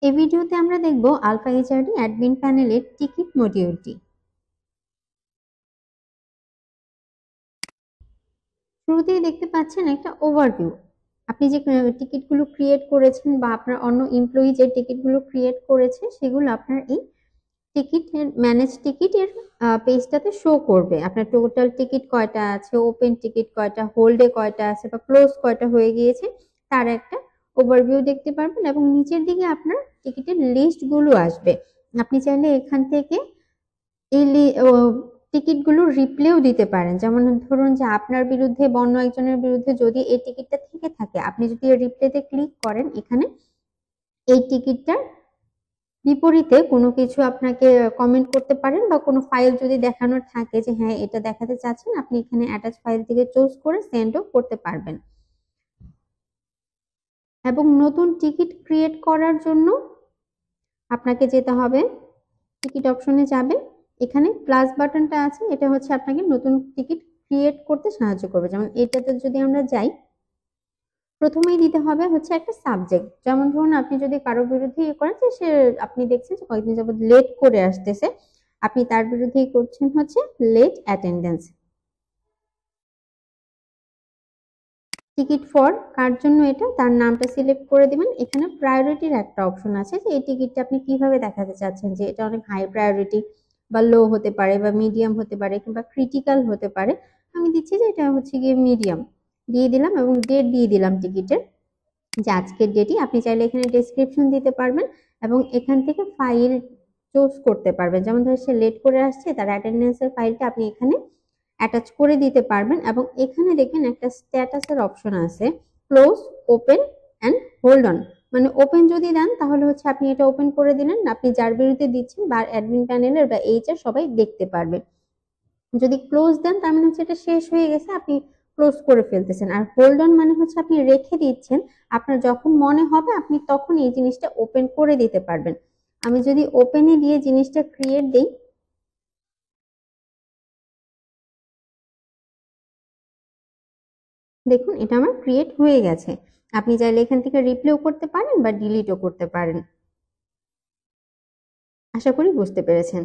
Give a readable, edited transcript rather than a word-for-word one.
এই ভিডিওতে আমরা দেখব আলফা এইচআরডি অ্যাডমিন প্যানেলের টিকিট মডিউলটি। শুরুতেই দেখতে পাচ্ছেন একটা ওভারভিউ। আপনি যে টিকিটগুলো ক্রিয়েট করেছেন বা আপনার অন্য এমপ্লয়ি যে টিকিটগুলো ক্রিয়েট করেছে সেগুলো আপনার এই টিকিটের ম্যানেজ টিকিটের পেজটাতে শো করবে। আপনার টোটাল টিকিট কয়টা আছে, ওপেন টিকিট কয়টা, হোল্ডে কয়টা আছে বা ক্লোজ কয়টা হয়ে গিয়েছে তার একটা ওভারভিউ দেখতে পারবেন এবং নিচের দিকে আপনার টিকিটের লিস্টগুলো আসবে। আপনি চাইলে এখান থেকে এই টিকিটগুলো রিপ্লেও দিতে পারেন। যেমন ধরুন যে আপনার বিরুদ্ধে বা অন্য একজনের বিরুদ্ধে যদি এই টিকিটটা থেকে থাকে, আপনি যদি রিপ্লেতে ক্লিক করেন, এখানে এই টিকিটটার বিপরীতে কোনো কিছু আপনাকে কমেন্ট করতে পারেন বা কোনো ফাইল যদি দেখানোর থাকে যে হ্যাঁ এটা দেখাতে চাচ্ছেন, আপনি এখানে অ্যাটাচ ফাইল থেকে চুজ করে সেন্ডও করতে পারবেন। এবং নতুন টিকিট ক্রিয়েট করার জন্য আপনাকে যেতে হবে, টিকিট অপশনে যাবে, এখানে প্লাস বাটনটা আছে, এটা হচ্ছে আপনাকে নতুন টিকিট ক্রিয়েট করতে সাহায্য করবে। যেমন এটাতে যদি আমরা যাই, প্রথমেই দিতে হবে হচ্ছে একটা সাবজেক্ট। যেমন ধরুন আপনি যদি কারো বিরুদ্ধে করেন যে সে আপনি দেখছেন যে কয়েকদিন যাবত লেট করে আসতেছে, আপনি তার বিরুদ্ধে করছেন হচ্ছে লেট অ্যাটেন্ডেন্স। টিকিট ফর কার জন্য এটা, তার নামটা সিলেক্ট করে দিবেন। এখানে প্রায়োরিটির একটা অপশন আছে যে এই টিকিটটা আপনি কিভাবে দেখাতে চাচ্ছেন, যে এটা অনেক হাই প্রায়োরিটি বা লো হতে পারে বা মিডিয়াম হতে পারে কিংবা ক্রিটিক্যাল হতে পারে। আমি দিচ্ছি যে এটা হচ্ছে গিয়ে মিডিয়াম দিয়ে দিলাম এবং ডেট দিয়ে দিলাম টিকিটের, যে আজকের ডেটই। আপনি চাইলে এখানে ডেসক্রিপশন দিতে পারবেন এবং এখান থেকে ফাইল চুজ করতে পারবেন। যেমন ধর সে লেট করে আসছে, তার অ্যাটেন্ডেন্সের ফাইলটা আপনি এখানে অ্যাটাচ করে দিতে পারবেন। এবং এখানে দেখেন একটা স্ট্যাটাসের অপশন আছে, close, open and hold on. মানে ওপেন যদি দেন তাহলে হচ্ছে আপনি এটা ওপেন করে দিলেন, আপনি যার বিরুদ্ধে দিচ্ছেন বা অ্যাডমিন প্যানেলের বা এইচআর সবাই দেখতে পারবে। যদি ক্লোজ দেন তার মানে হচ্ছে এটা শেষ হয়ে গেছে, আপনি ক্লোজ করে ফেলতেছেন। আর হোল্ড অন মানে হচ্ছে আপনি রেখে দিচ্ছেন, আপনার যখন মনে হবে আপনি তখন এই জিনিসটা ওপেন করে দিতে পারবেন। আমি যদি ওপেনে দিয়ে জিনিসটা ক্রিয়েট দিই, দেখুন এটা আমার ক্রিয়েট হয়ে গেছে। আপনি চাইলে এখান থেকে রিপ্লেও করতে পারেন বা ডিলিটও করতে পারেন। আশা করি বুঝতে পেরেছেন।